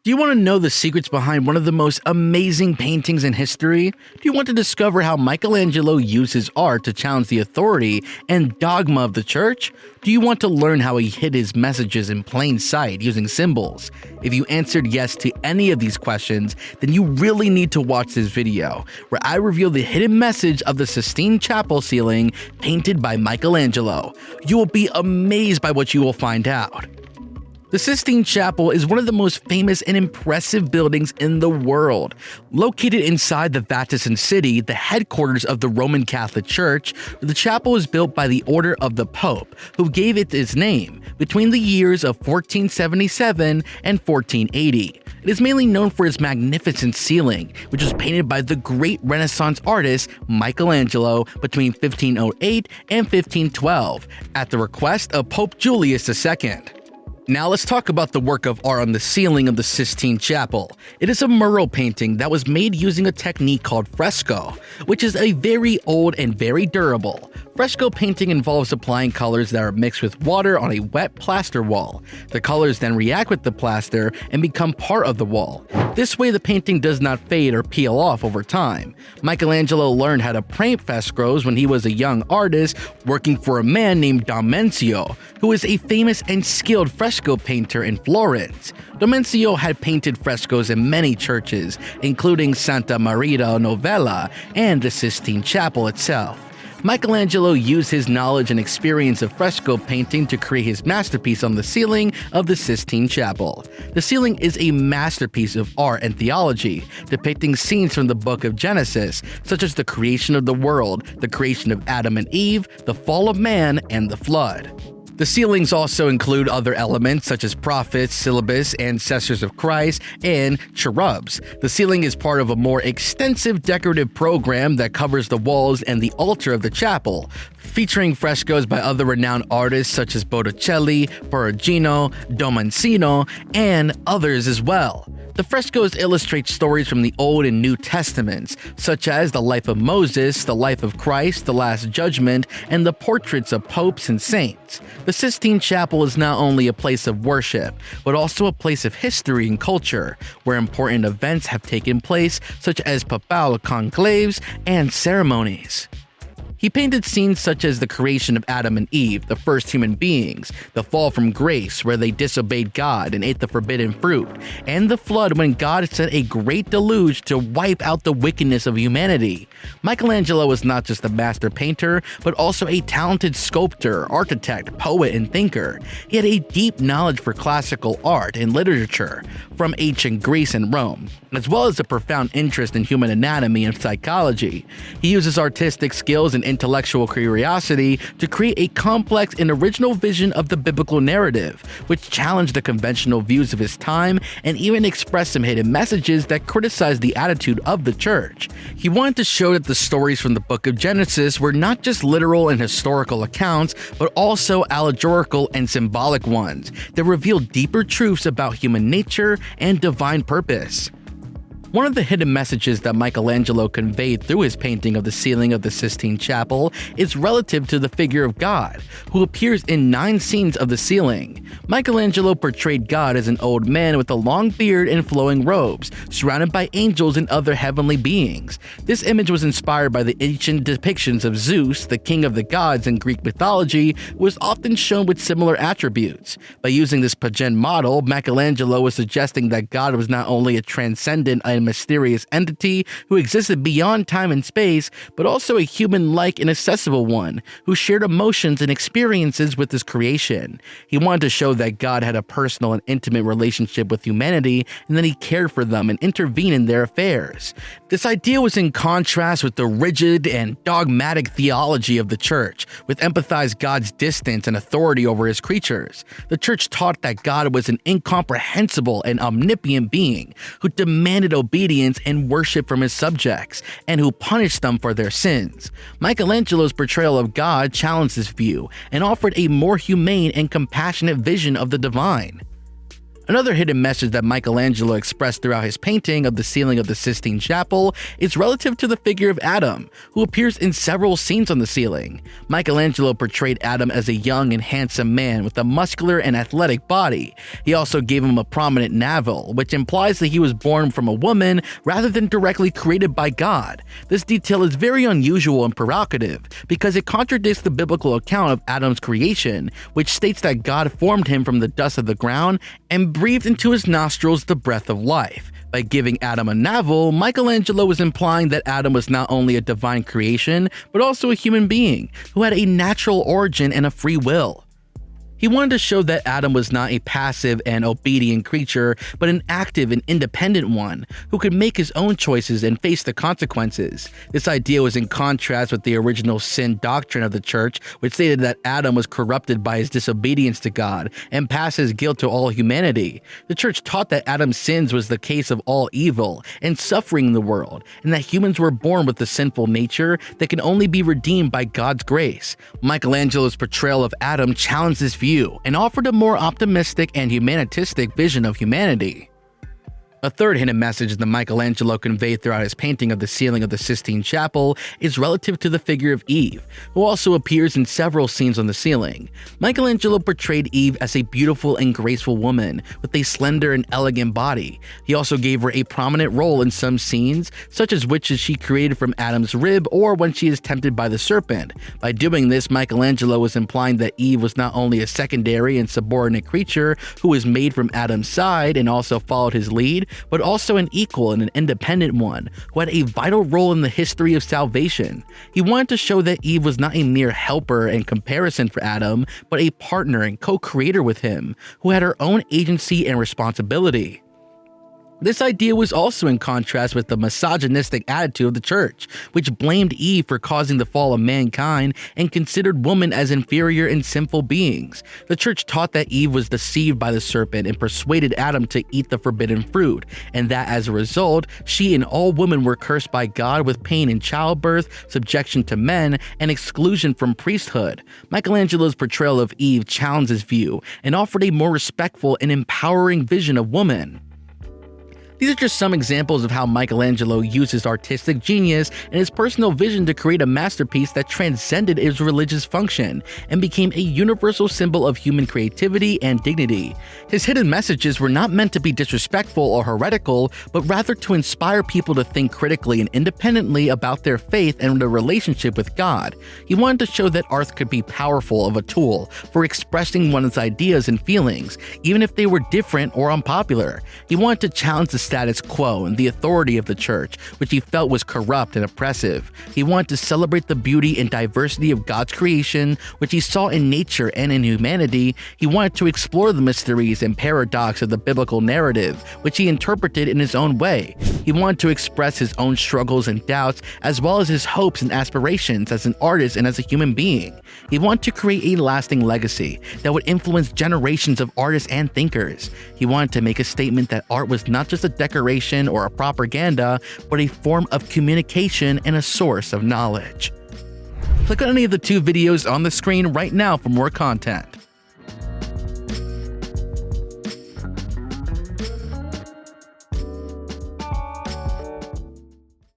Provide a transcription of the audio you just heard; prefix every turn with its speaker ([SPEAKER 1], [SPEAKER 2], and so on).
[SPEAKER 1] Do you want to know the secrets behind one of the most amazing paintings in history? Do you want to discover how Michelangelo used his art to challenge the authority and dogma of the church? Do you want to learn how he hid his messages in plain sight using symbols? If you answered yes to any of these questions, then you really need to watch this video, where I reveal the hidden message of the Sistine Chapel ceiling painted by Michelangelo. You will be amazed by what you will find out. The Sistine Chapel is one of the most famous and impressive buildings in the world. Located inside the Vatican City, the headquarters of the Roman Catholic Church, the chapel was built by the order of the Pope, who gave it its name, between the years of 1477 and 1480. It is mainly known for its magnificent ceiling, which was painted by the great Renaissance artist Michelangelo between 1508 and 1512, at the request of Pope Julius II. Now let's talk about the work of art on the ceiling of the Sistine Chapel. It is a mural painting that was made using a technique called fresco, which is a very old and very durable. Fresco painting involves applying colors that are mixed with water on a wet plaster wall. The colors then react with the plaster and become part of the wall. This way the painting does not fade or peel off over time. Michelangelo learned how to paint frescoes when he was a young artist working for a man named Domenico, who is a famous and skilled fresco painter in Florence. Domenico had painted frescoes in many churches, including Santa Maria Novella and the Sistine Chapel itself. Michelangelo used his knowledge and experience of fresco painting to create his masterpiece on the ceiling of the Sistine Chapel. The ceiling is a masterpiece of art and theology, depicting scenes from the book of Genesis, such as the creation of the world, the creation of Adam and Eve, the fall of man, and the flood. The ceilings also include other elements such as prophets, syllabus, ancestors of Christ, and cherubs. The ceiling is part of a more extensive decorative program that covers the walls and the altar of the chapel, featuring frescoes by other renowned artists such as Botticelli, Perugino, Domenico, and others as well. The frescoes illustrate stories from the Old and New Testaments, such as the life of Moses, the life of Christ, the Last Judgment, and the portraits of popes and saints. The Sistine Chapel is not only a place of worship, but also a place of history and culture, where important events have taken place, such as papal conclaves and ceremonies. He painted scenes such as the creation of Adam and Eve, the first human beings, the fall from grace where they disobeyed God and ate the forbidden fruit, and the flood when God sent a great deluge to wipe out the wickedness of humanity. Michelangelo was not just a master painter, but also a talented sculptor, architect, poet, and thinker. He had a deep knowledge for classical art and literature from ancient Greece and Rome, as well as a profound interest in human anatomy and psychology. He uses artistic skills and intellectual curiosity to create a complex and original vision of the biblical narrative, which challenged the conventional views of his time and even expressed some hidden messages that criticized the attitude of the church. He wanted to show that the stories from the book of Genesis were not just literal and historical accounts, but also allegorical and symbolic ones that revealed deeper truths about human nature and divine purpose. One of the hidden messages that Michelangelo conveyed through his painting of the ceiling of the Sistine Chapel is relative to the figure of God, who appears in 9 scenes of the ceiling. Michelangelo portrayed God as an old man with a long beard and flowing robes, surrounded by angels and other heavenly beings. This image was inspired by the ancient depictions of Zeus, the king of the gods in Greek mythology, who was often shown with similar attributes. By using this pageant model, Michelangelo was suggesting that God was not only a transcendent and mysterious entity who existed beyond time and space, but also a human-like and accessible one who shared emotions and experiences with his creation. He wanted to show that God had a personal and intimate relationship with humanity, and that he cared for them and intervened in their affairs. This idea was in contrast with the rigid and dogmatic theology of the church, which empathized God's distance and authority over his creatures. The church taught that God was an incomprehensible and omnipotent being who demanded obedience and worship from his subjects, and who punished them for their sins. Michelangelo's portrayal of God challenged this view and offered a more humane and compassionate vision of the divine. Another hidden message that Michelangelo expressed throughout his painting of the ceiling of the Sistine Chapel is relative to the figure of Adam, who appears in several scenes on the ceiling. Michelangelo portrayed Adam as a young and handsome man with a muscular and athletic body. He also gave him a prominent navel, which implies that he was born from a woman rather than directly created by God. This detail is very unusual and provocative because it contradicts the biblical account of Adam's creation, which states that God formed him from the dust of the ground and breathed into his nostrils the breath of life. By giving Adam a navel, Michelangelo was implying that Adam was not only a divine creation, but also a human being who had a natural origin and a free will. He wanted to show that Adam was not a passive and obedient creature, but an active and independent one who could make his own choices and face the consequences. This idea was in contrast with the original sin doctrine of the church, which stated that Adam was corrupted by his disobedience to God and passed his guilt to all humanity. The church taught that Adam's sins was the case of all evil and suffering in the world, and that humans were born with a sinful nature that can only be redeemed by God's grace. Michelangelo's portrayal of Adam challenged this view and offered a more optimistic and humanistic vision of humanity. A third hidden message that Michelangelo conveyed throughout his painting of the ceiling of the Sistine Chapel is relative to the figure of Eve, who also appears in several scenes on the ceiling. Michelangelo portrayed Eve as a beautiful and graceful woman with a slender and elegant body. He also gave her a prominent role in some scenes, such as which she created from Adam's rib or when she is tempted by the serpent. By doing this, Michelangelo was implying that Eve was not only a secondary and subordinate creature who was made from Adam's side and also followed his lead, but also an equal and an independent one who had a vital role in the history of salvation. He wanted to show that Eve was not a mere helper and comparison for Adam, but a partner and co-creator with him, who had her own agency and responsibility. This idea was also in contrast with the misogynistic attitude of the church, which blamed Eve for causing the fall of mankind and considered women as inferior and sinful beings. The church taught that Eve was deceived by the serpent and persuaded Adam to eat the forbidden fruit, and that as a result, she and all women were cursed by God with pain in childbirth, subjection to men, and exclusion from priesthood. Michelangelo's portrayal of Eve challenged this view and offered a more respectful and empowering vision of woman. These are just some examples of how Michelangelo used his artistic genius and his personal vision to create a masterpiece that transcended its religious function and became a universal symbol of human creativity and dignity. His hidden messages were not meant to be disrespectful or heretical, but rather to inspire people to think critically and independently about their faith and their relationship with God. He wanted to show that art could be powerful of a tool for expressing one's ideas and feelings, even if they were different or unpopular. He wanted to challenge the status quo and the authority of the church, which he felt was corrupt and oppressive. He wanted to celebrate the beauty and diversity of God's creation, which he saw in nature and in humanity. He wanted to explore the mysteries and paradox of the biblical narrative, which he interpreted in his own way. He wanted to express his own struggles and doubts, as well as his hopes and aspirations as an artist and as a human being. He wanted to create a lasting legacy that would influence generations of artists and thinkers. He wanted to make a statement that art was not just a decoration or a propaganda, but a form of communication and a source of knowledge. Click on any of the two videos on the screen right now for more content.